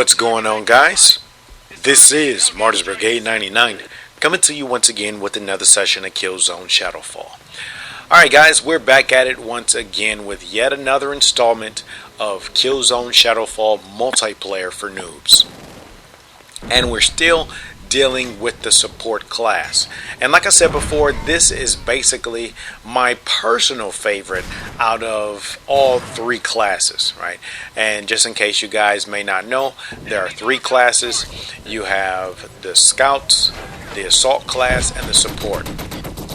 What's going on, guys? This is Martyrs Brigade 99 coming to you once again with another session of Killzone Shadowfall. Alright guys, we're back at it once again with yet another installment of Killzone Shadowfall multiplayer for noobs. And we're still dealing with the support class. And like I said before, this is basically my personal favorite out of all three classes, right? And just in case you guys may not know, there are three classes. You have the scouts, the assault class, and the support.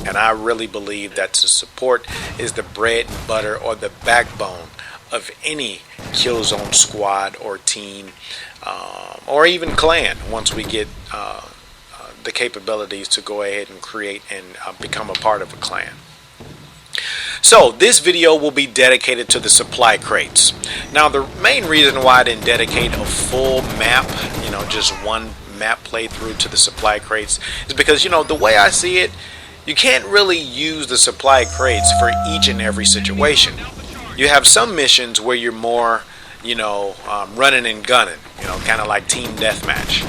And I really believe that the support is the bread and butter or the backbone of any Killzone squad or team, or even clan, once we get the capabilities to go ahead and create and become a part of a clan. So this video will be dedicated to the supply crates. Now the main reason why I didn't dedicate a full map, just one map playthrough to the supply crates, is because the way I see it, you can't really use the supply crates for each and every situation. You have some missions where you're more running and gunning, kind of like team deathmatch.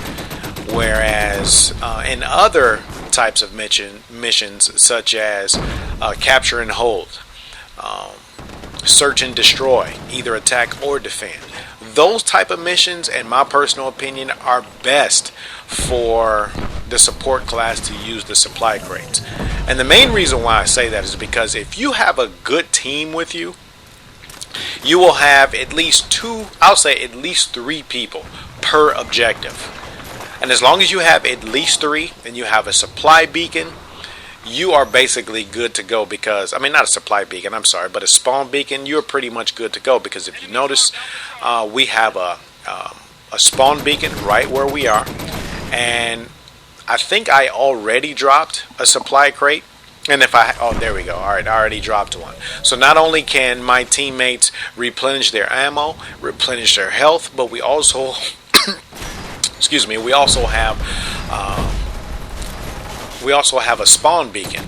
Whereas in other types of missions, such as capture and hold, search and destroy, either attack or defend, those type of missions, in my personal opinion, are best for the support class to use the supply crates. And the main reason why I say that is because if you have a good team with you, you will have at least at least three people per objective. And as long as you have at least three and you have a supply beacon, you are basically good to go. Because, not a supply beacon, I'm sorry, but a spawn beacon, you're pretty much good to go. Because if you notice, we have a spawn beacon right where we are. And I think I already dropped a supply crate. And there we go. Alright, I already dropped one. So not only can my teammates replenish their ammo, replenish their health, but we also we also have a spawn beacon.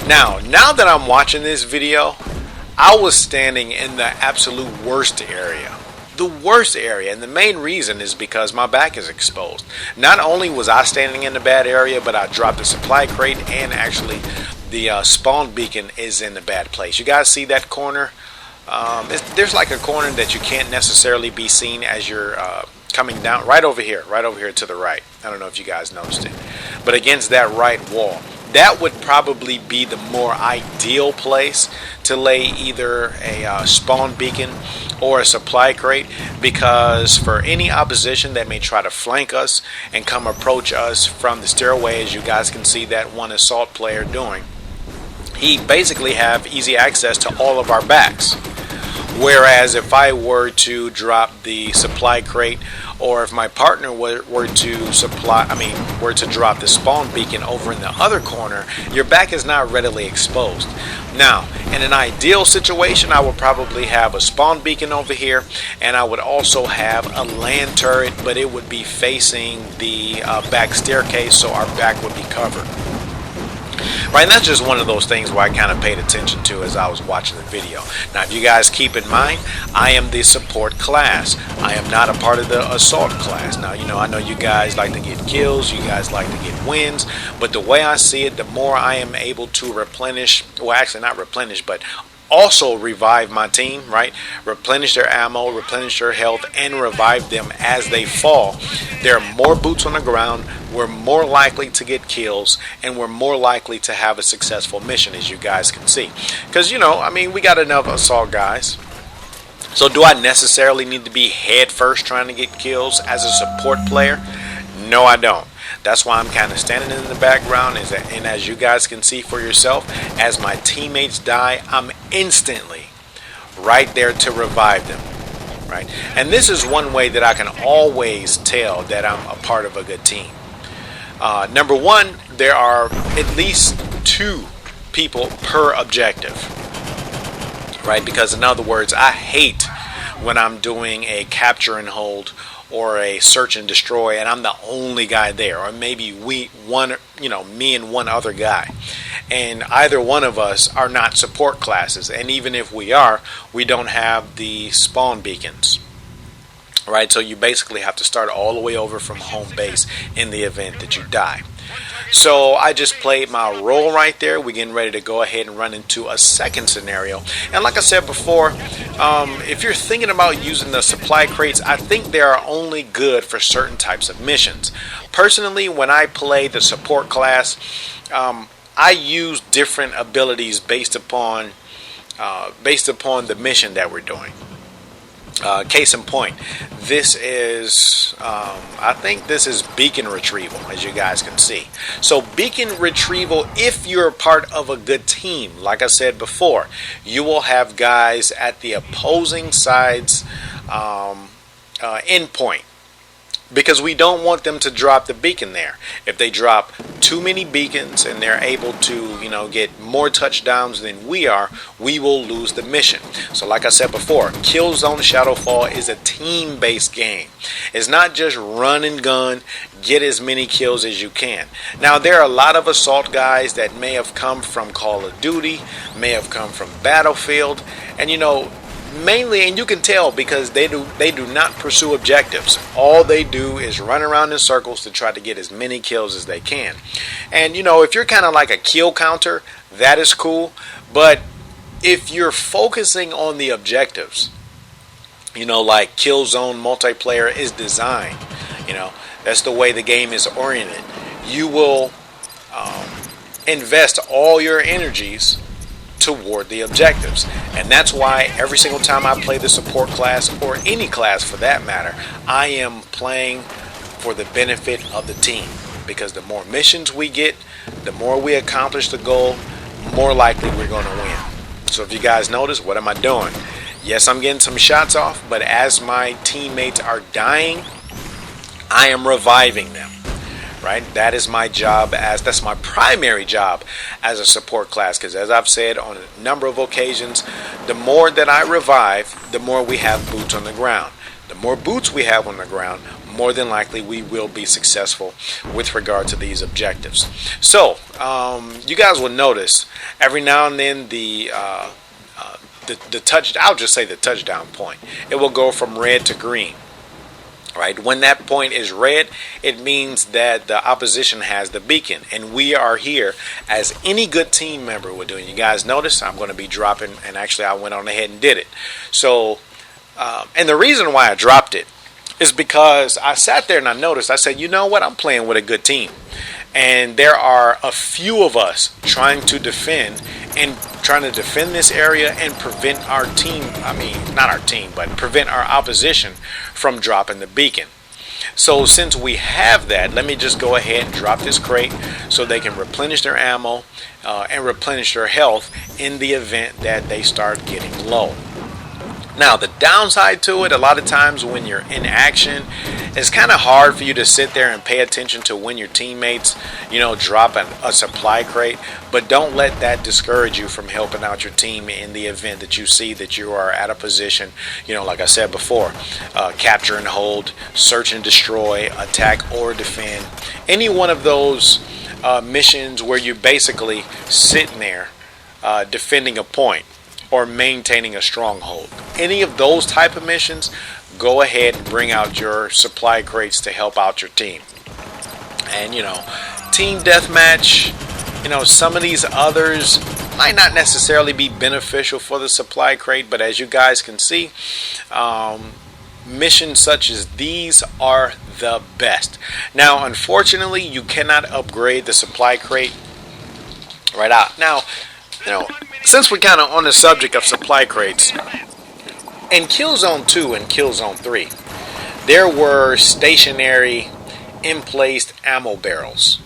Now that I'm watching this video, I was standing in the absolute worst area. The worst area, and the main reason is because my back is exposed. Not only was I standing in the bad area, but I dropped a supply crate, and actually the spawn beacon is in the bad place. You guys see that corner? There's like a corner that you can't necessarily be seen as you're coming down, right over here to the right. I don't know if you guys noticed it, but against that right wall, that would probably be the more ideal place to lay either a spawn beacon or a supply crate, because for any opposition that may try to flank us and come approach us from the stairway, as you guys can see that one assault player doing, he basically have easy access to all of our backs. Whereas if I were to drop the supply crate, or if my partner were to drop the spawn beacon over in the other corner, your back is not readily exposed. Now, in an ideal situation, I would probably have a spawn beacon over here, and I would also have a land turret, but it would be facing the back staircase, so our back would be covered. Right, and that's just one of those things where I kind of paid attention to as I was watching the video. Now, if you guys keep in mind, I am the support class. I am not a part of the assault class. Now, I know you guys like to get kills, you guys like to get wins, but the way I see it, the more I am able to replenish, well, actually not replenish, but also revive my team, right? Replenish their ammo, replenish their health, and revive them as they fall. There are more boots on the ground, we're more likely to get kills, and we're more likely to have a successful mission, as you guys can see. Because, we got enough assault guys. So do I necessarily need to be head first trying to get kills as a support player? No, I don't. That's why I'm kind of standing in the background, and as you guys can see for yourself, as my teammates die, I'm instantly right there to revive them, right? And this is one way that I can always tell that I'm a part of a good team. Number one, there are at least two people per objective, right? Because in other words, I hate when I'm doing a capture and hold or a search and destroy and I'm the only guy there, or maybe me and one other guy, and either one of us are not support classes, and even if we are, we don't have the spawn beacons. right? So you basically have to start all the way over from home base in the event that you die. So I just played my role right there. We're getting ready to go ahead and run into a second scenario. And like I said before, if you're thinking about using the supply crates, I think they are only good for certain types of missions. Personally, when I play the support class, I use different abilities based upon the mission that we're doing. Case in point, this is, I think this is beacon retrieval, as you guys can see. So beacon retrieval, if you're part of a good team, like I said before, you will have guys at the opposing side's endpoint, because we don't want them to drop the beacon there. If they drop too many beacons and they're able to, get more touchdowns than we are, we will lose the mission. So like I said before, Killzone Shadowfall is a team-based game. It's not just run and gun, get as many kills as you can. Now, there are a lot of assault guys that may have come from Call of Duty, may have come from Battlefield, and mainly, and you can tell because they do not pursue objectives. All they do is run around in circles to try to get as many kills as they can. And if you're kind of like a kill counter, that is cool. But if you're focusing on the objectives, like Killzone multiplayer is designed, that's the way the game is oriented. You will invest all your energies toward the objectives. And that's why every single time I play the support class, or any class for that matter, I am playing for the benefit of the team. Because the more missions we get, the more we accomplish the goal, more likely we're going to win. So if you guys notice, what am I doing? Yes, I'm getting some shots off, but as my teammates are dying, I am reviving them. Right? That is my job, that's my primary job as a support class, because as I've said on a number of occasions, the more that I revive, the more we have boots on the ground. The more boots we have on the ground, more than likely we will be successful with regard to these objectives. So you guys will notice every now and then the I'll just say the touchdown point, it will go from red to green. Right? When that point is red, it means that the opposition has the beacon, and we are here as any good team member would do. And you guys notice I'm going to be dropping, and actually I went on ahead and did it. So, and the reason why I dropped it is because I sat there and I noticed, I said, you know what, I'm playing with a good team. And there are a few of us trying to defend this area and prevent our team, not our team, but prevent our opposition from dropping the beacon. So since we have that, let me just go ahead and drop this crate so they can replenish their ammo and replenish their health in the event that they start getting low. Now, the downside to it, a lot of times when you're in action, it's kind of hard for you to sit there and pay attention to when your teammates, drop a supply crate. But don't let that discourage you from helping out your team in the event that you see that you are at a position, like I said before, capture and hold, search and destroy, attack or defend. Any one of those missions where you're basically sitting there defending a point or maintaining a stronghold. Any of those type of missions, go ahead and bring out your supply crates to help out your team. And team deathmatch, some of these others might not necessarily be beneficial for the supply crate, but as you guys can see, missions such as these are the best. Now, unfortunately, you cannot upgrade the supply crate right out. Now, since we're kind of on the subject of supply crates, in Killzone 2 and Killzone 3, there were stationary, in-placed ammo barrels.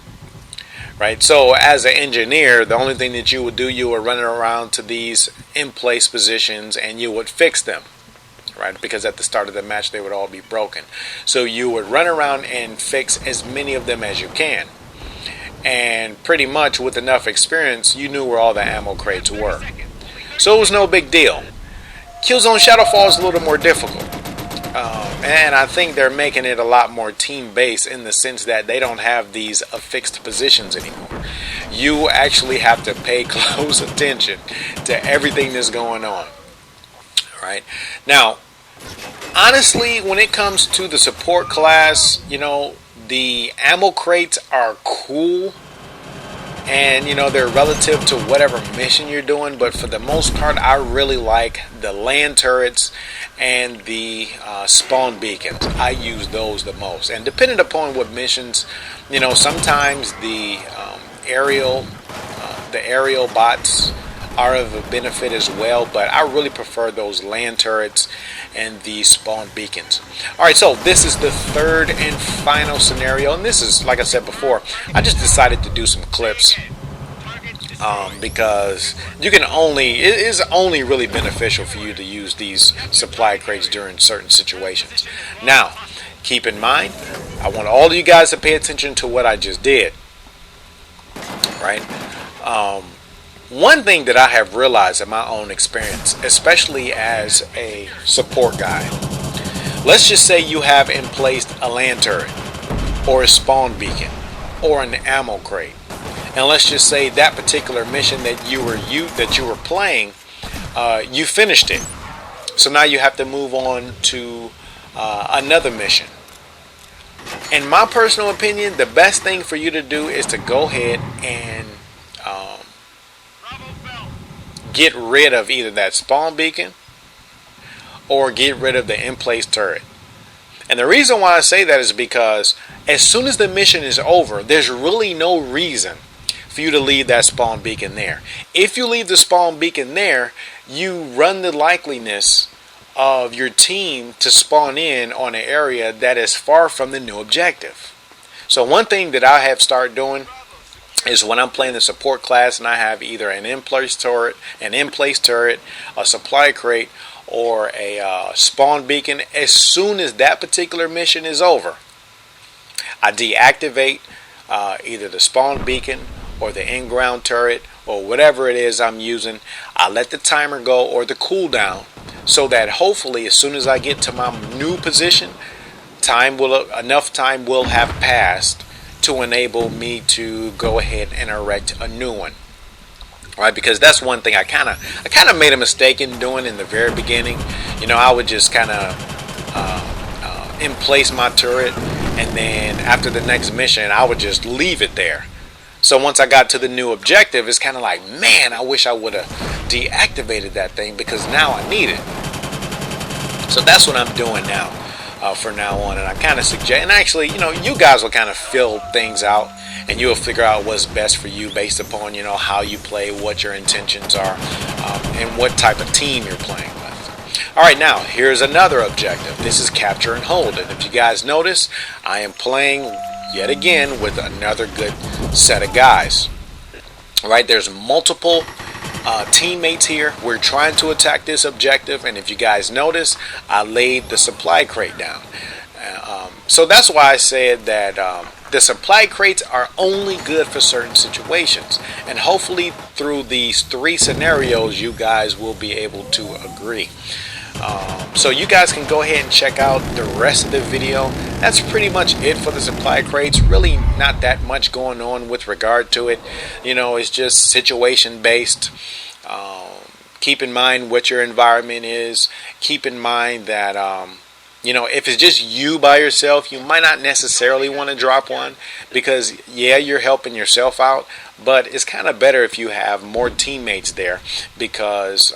Right? So as an engineer, the only thing that you would do, you would run around to these in-place positions and you would fix them. Right? Because at the start of the match, they would all be broken. So you would run around and fix as many of them as you can. And pretty much with enough experience, you knew where all the ammo crates were. So it was no big deal. Killzone Shadowfall is a little more difficult. And I think they're making it a lot more team-based in the sense that they don't have these affixed positions anymore. You actually have to pay close attention to everything that's going on. Right? Now, Honestly, when it comes to the support class, the ammo crates are cool, and they're relative to whatever mission you're doing, but for the most part I really like the land turrets and the spawn beacons. I use those the most, and depending upon what missions, sometimes the aerial bots are of a benefit as well, but I really prefer those land turrets and the spawn beacons. Alright, so this is the third and final scenario, and this is, like I said before, I just decided to do some clips because it is only really beneficial for you to use these supply crates during certain situations. Now, keep in mind, I want all of you guys to pay attention to what I just did. Right? One thing that I have realized in my own experience, especially as a support guy, let's just say you have in place a land turret or a spawn beacon or an ammo crate, and let's just say that particular mission that you were playing, you finished it. So now you have to move on to another mission. In my personal opinion, the best thing for you to do is to go ahead and get rid of either that spawn beacon or get rid of the in-place turret. And the reason why I say that is because as soon as the mission is over, there's really no reason for you to leave that spawn beacon there. If you leave the spawn beacon there, you run the likeliness of your team to spawn in on an area that is far from the new objective. So one thing that I have started doing is when I'm playing the support class and I have either an in-place turret, a supply crate, or a spawn beacon, as soon as that particular mission is over, I deactivate either the spawn beacon or the in-ground turret or whatever it is I'm using. I let the timer go or the cooldown, so that hopefully as soon as I get to my new position, enough time will have passed to enable me to go ahead and erect a new one. Right, because that's one thing I kind of made a mistake in doing in the very beginning. I would just kind of in place my turret, and then after the next mission I would just leave it there. So once I got to the new objective, it's kind of like, man, I wish I would have deactivated that thing because now I need it. So that's what I'm doing now. For now on, and I kind of suggest, and actually, you guys will kind of fill things out, and you'll figure out what's best for you based upon, how you play, what your intentions are, and what type of team you're playing with. All right, now here's another objective. This is capture and hold, and if you guys notice, I am playing yet again with another good set of guys. All right, there's multiple teammates here. We're trying to attack this objective, and if you guys notice, I laid the supply crate down. So that's why I said that the supply crates are only good for certain situations, and hopefully through these three scenarios you guys will be able to agree. So you guys can go ahead and check out the rest of the video. That's pretty much it for the supply crates. Really not that much going on with regard to it. It's just situation based. Keep in mind what your environment is. Keep in mind that if it's just you by yourself, you might not necessarily want to drop one, because yeah, you're helping yourself out, but it's kind of better if you have more teammates there, because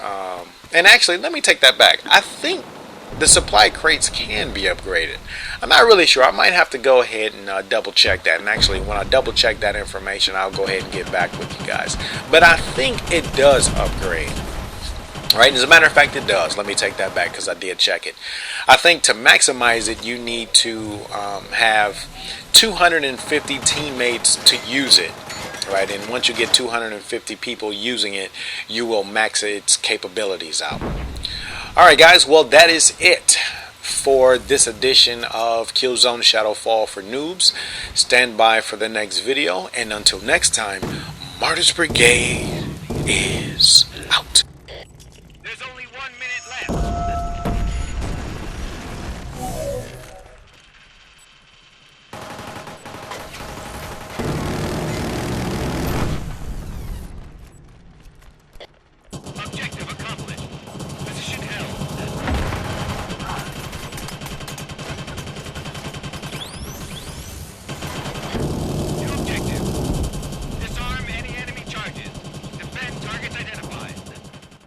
and actually, let me take that back. I think the supply crates can be upgraded. I'm not really sure. I might have to go ahead and double check that. And actually, when I double check that information, I'll go ahead and get back with you guys. But I think it does upgrade. Right? As a matter of fact, it does. Let me take that back because I did check it. I think to maximize it, you need to have 250 teammates to use it. Right, and once you get 250 people using it, you will max its capabilities out. Alright guys, well that is it for this edition of Killzone Shadowfall for Noobs. Stand by for the next video, and until next time, Martyr's Brigade is out.